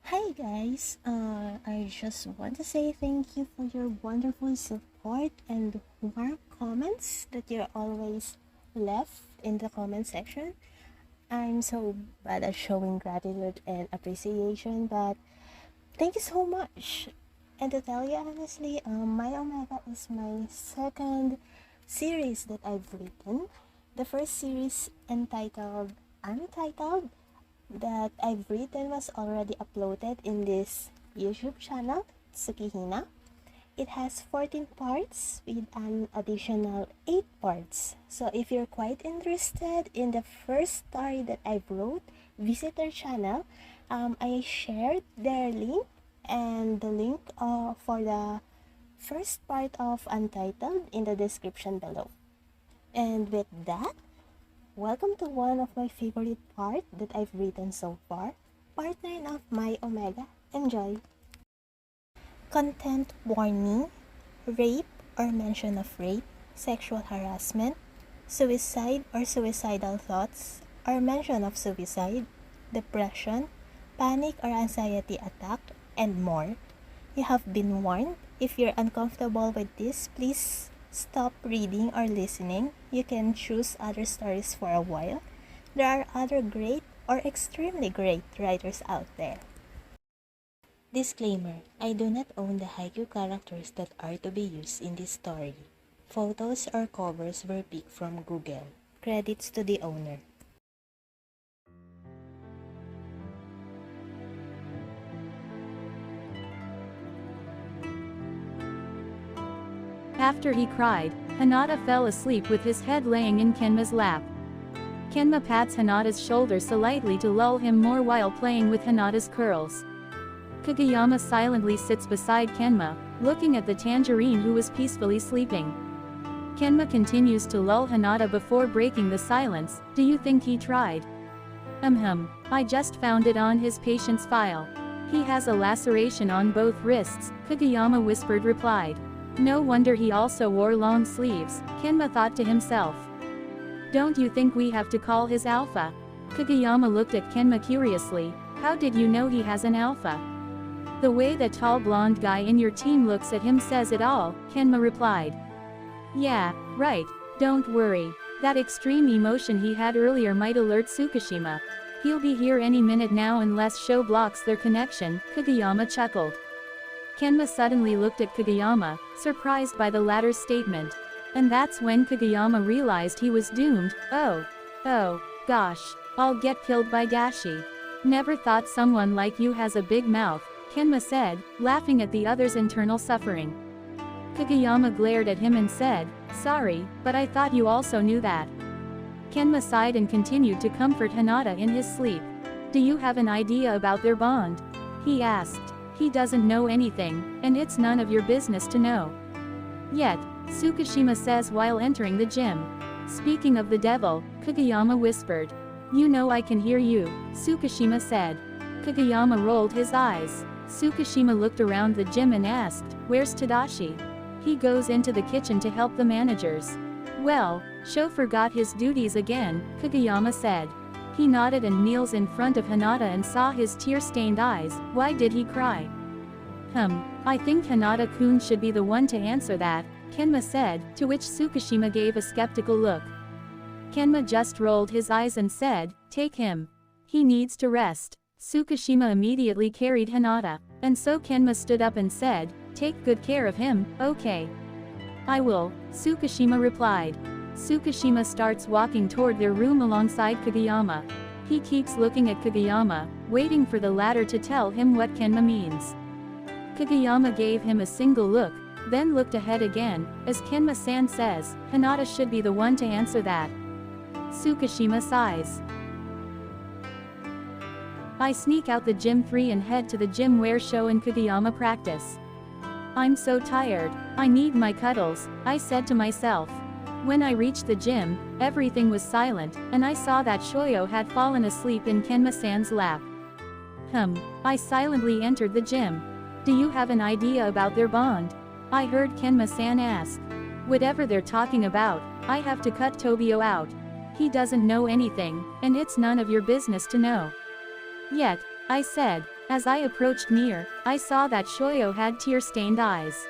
Hi guys, I just want to say thank you for your wonderful support and warm comments that you always left in the comment section. I'm so bad at showing gratitude and appreciation, but thank you so much. And to tell you honestly, My Omega is my second series that I've written. The first series entitled Untitled that I've written was already uploaded in this YouTube channel, TsukiHina. It has 14 parts with an additional 8 parts. So if you're quite interested in the first story that I wrote, visit our channel. I shared their link and the link for the first part of Untitled in the description below. And with that, welcome to one of my favorite part that I've written so far, part 9 of My Omega. Enjoy! Content warning, rape or mention of rape, sexual harassment, suicide or suicidal thoughts, or mention of suicide, depression, panic or anxiety attack, and more. You have been warned. If you're uncomfortable with this, please stop reading or listening. You can choose other stories for a while. There are other great or extremely great writers out there. Disclaimer: I do not own the haiku characters that are to be used in this story. Photos or covers were picked from Google. Credits to the owner. After he cried, Hinata fell asleep with his head laying in Kenma's lap. Kenma pats Hinata's shoulder slightly to lull him more while playing with Hinata's curls. Kageyama silently sits beside Kenma, looking at the tangerine who was peacefully sleeping. Kenma continues to lull Hinata before breaking the silence. Do you think he tried? I just found it on his patient's file. He has a laceration on both wrists, Kageyama whispered replied. No wonder he also wore long sleeves, Kenma thought to himself. Don't you think we have to call his alpha? Kageyama looked at Kenma curiously. How did you know he has an alpha? The way that tall blonde guy in your team looks at him says it all, Kenma replied. Yeah, right, don't worry. That extreme emotion he had earlier might alert Tsukishima. He'll be here any minute now unless Shō blocks their connection, Kageyama chuckled. Kenma suddenly looked at Kageyama, surprised by the latter's statement. And that's when Kageyama realized he was doomed. Oh, gosh, I'll get killed by Dashi. Never thought someone like you has a big mouth, Kenma said, laughing at the other's internal suffering. Kageyama glared at him and said, sorry, but I thought you also knew that. Kenma sighed and continued to comfort Hinata in his sleep. Do you have an idea about their bond? He asked. He doesn't know anything, and it's none of your business to know. Yet, Tsukishima says while entering the gym. Speaking of the devil, Kageyama whispered. You know I can hear you, Tsukishima said. Kageyama rolled his eyes. Tsukishima looked around the gym and asked, where's Tadashi? He goes into the kitchen to help the managers. Well, Shō forgot his duties again, Kageyama said. He nodded and kneels in front of Hinata and saw his tear-stained eyes. Why did he cry? I think Hinata-kun should be the one to answer that, Kenma said, to which Tsukishima gave a skeptical look. Kenma just rolled his eyes and said, take him. He needs to rest. Tsukishima immediately carried Hinata, and so Kenma stood up and said, take good care of him, okay? I will, Tsukishima replied. Tsukishima starts walking toward their room alongside Kageyama. He keeps looking at Kageyama, waiting for the latter to tell him what Kenma means. Kageyama gave him a single look, then looked ahead again, as Kenma-san says, Hinata should be the one to answer that. Tsukishima sighs. I sneak out the gym 3 and head to the gym where Shō and Kageyama practice. I'm so tired, I need my cuddles, I said to myself. When I reached the gym, everything was silent, and I saw that Shōyō had fallen asleep in Kenma-san's lap. I silently entered the gym. Do you have an idea about their bond? I heard Kenma-san ask. Whatever they're talking about, I have to cut Tobio out. He doesn't know anything, and it's none of your business to know. Yet, I said, As I approached near, I saw that Shōyō had tear-stained eyes.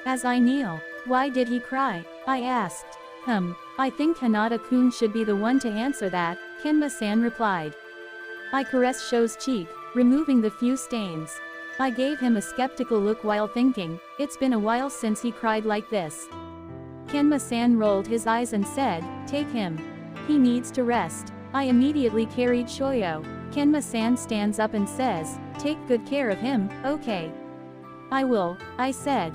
As I kneel, "Why did he cry?" I asked. I think Hinata-kun should be the one to answer that," Kenma-san replied. I caressed Shō's cheek, removing the few stains. I gave him a skeptical look while thinking, it's been a while since he cried like this. Kenma-san rolled his eyes and said, "Take him. He needs to rest." I immediately carried Shōyō. Kenma-san stands up and says, "Take good care of him, okay?" "I will," I said.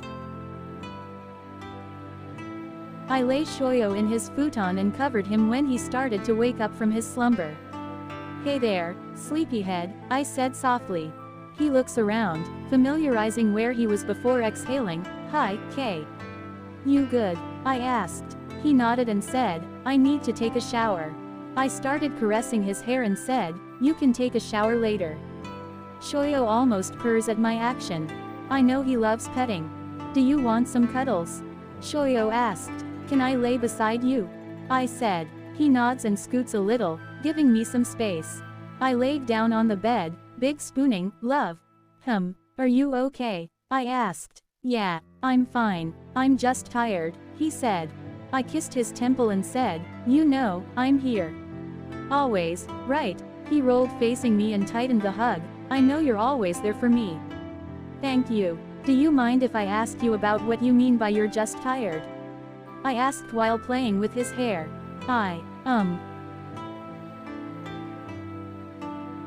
I lay Shōyō in his futon and covered him when he started to wake up from his slumber. "Hey there, sleepyhead," I said softly. He looks around, familiarizing where he was before exhaling. "Hi, Kay. You good?" I asked. He nodded and said, "I need to take a shower." I started caressing his hair and said, "You can take a shower later." Shōyō almost purrs at my action. I know he loves petting. "Do you want some cuddles?" Shōyō asked. "Can I lay beside you?" I said. He nods and scoots a little, giving me some space. I laid down on the bed, big spooning, "Love. Are you okay?" I asked. "Yeah, I'm fine. I'm just tired," he said. I kissed his temple and said, "You know, I'm here. Always, right?" He rolled facing me and tightened the hug. "I know you're always there for me." "Thank you. Do you mind if I ask you about what you mean by you're just tired?" I asked while playing with his hair.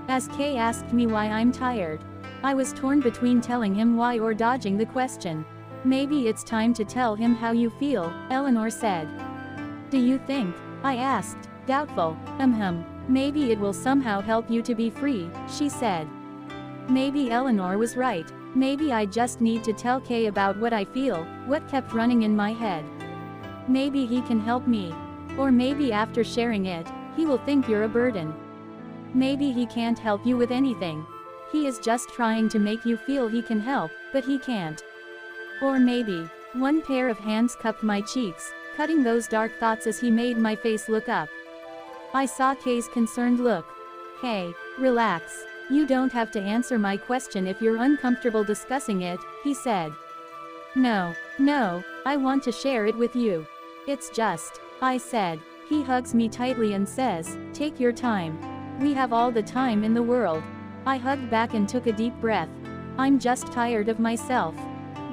As Kay asked me why I'm tired. I was torn between telling him why or dodging the question. "Maybe it's time to tell him how you feel," Eleanor said. "Do you think?" I asked, doubtful. Maybe it will somehow help you to be free," she said. Maybe Eleanor was right. Maybe I just need to tell Kay about what I feel, what kept running in my head. Maybe he can help me. Or maybe after sharing it, he will think you're a burden. Maybe he can't help you with anything. He is just trying to make you feel he can help, but he can't. Or maybe, one pair of hands cupped my cheeks, cutting those dark thoughts as he made my face look up. I saw Kay's concerned look. "Hey, relax. You don't have to answer my question if you're uncomfortable discussing it," he said. No, I want to share it with you. It's just," I said. He hugs me tightly and says, "Take your time. We have all the time in the world." I hugged back and took a deep breath. I'm just tired of myself.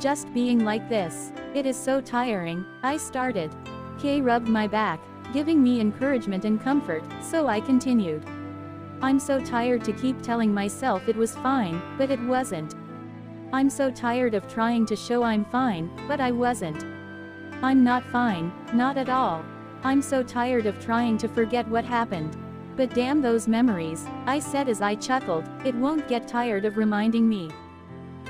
Just being like this. It is so tiring, I started. Kay rubbed my back, giving me encouragement and comfort, so I continued. I'm so tired to keep telling myself it was fine, but it wasn't. I'm so tired of trying to show I'm fine, but I wasn't. I'm not fine, not at all. I'm so tired of trying to forget what happened. But damn those memories, I said as I chuckled, it won't get tired of reminding me.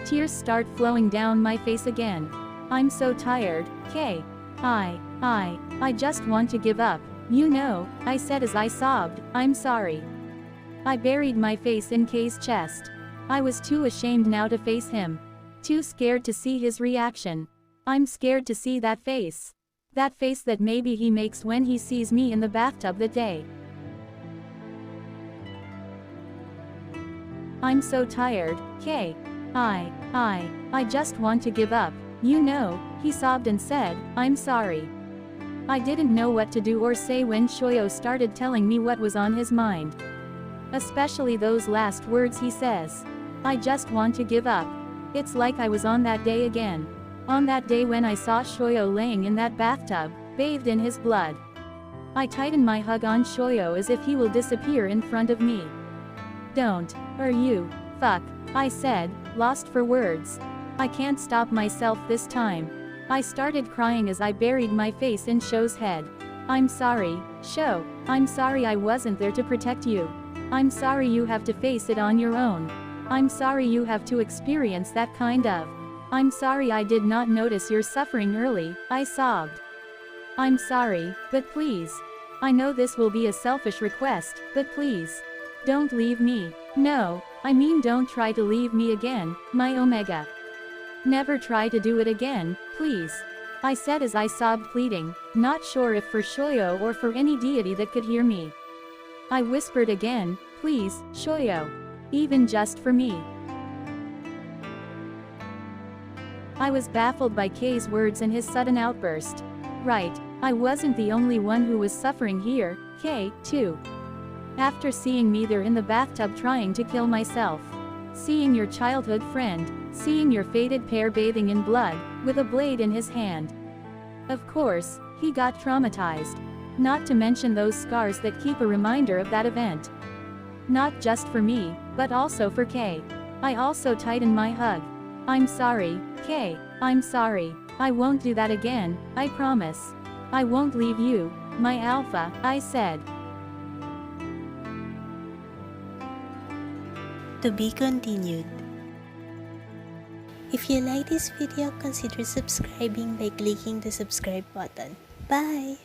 Tears start flowing down my face again. I'm so tired, Kay. I just want to give up. You know, I said as I sobbed, I'm sorry. I buried my face in Kay's chest. I was too ashamed now to face him. Too scared to see his reaction. I'm scared to see that face. That face that maybe he makes when he sees me in the bathtub that day. I'm so tired, Kay. I just want to give up. You know, he sobbed and said, I'm sorry. I didn't know what to do or say when Shōyō started telling me what was on his mind. Especially those last words he says. I just want to give up. It's like I was on that day again. On that day when I saw Shōyō laying in that bathtub, bathed in his blood. I tighten my hug on Shōyō as if he will disappear in front of me. Don't, or you, fuck, I said, lost for words. I can't stop myself this time. I started crying as I buried my face in Shō's head. I'm sorry, Shō. I'm sorry I wasn't there to protect you. I'm sorry you have to face it on your own. I'm sorry you have to experience that kind of. I'm sorry I did not notice your suffering early, I sobbed. I'm sorry, but please. I know this will be a selfish request, but please. Don't leave me. No, I mean don't try to leave me again, my Omega. Never try to do it again, please. I said as I sobbed pleading, not sure if for Shōyō or for any deity that could hear me. I whispered again, please, Shōyō. Even just for me. I was baffled by K's words and his sudden outburst. Right, I wasn't the only one who was suffering here, K, too. After seeing me there in the bathtub trying to kill myself. Seeing your childhood friend, seeing your fated pair bathing in blood, with a blade in his hand. Of course, he got traumatized. Not to mention those scars that keep a reminder of that event. Not just for me, but also for K. I also tightened my hug. I'm sorry, K, I'm sorry. I won't do that again, I promise. I won't leave you, my alpha, I said. To be continued. If you like this video, consider subscribing by clicking the subscribe button. Bye!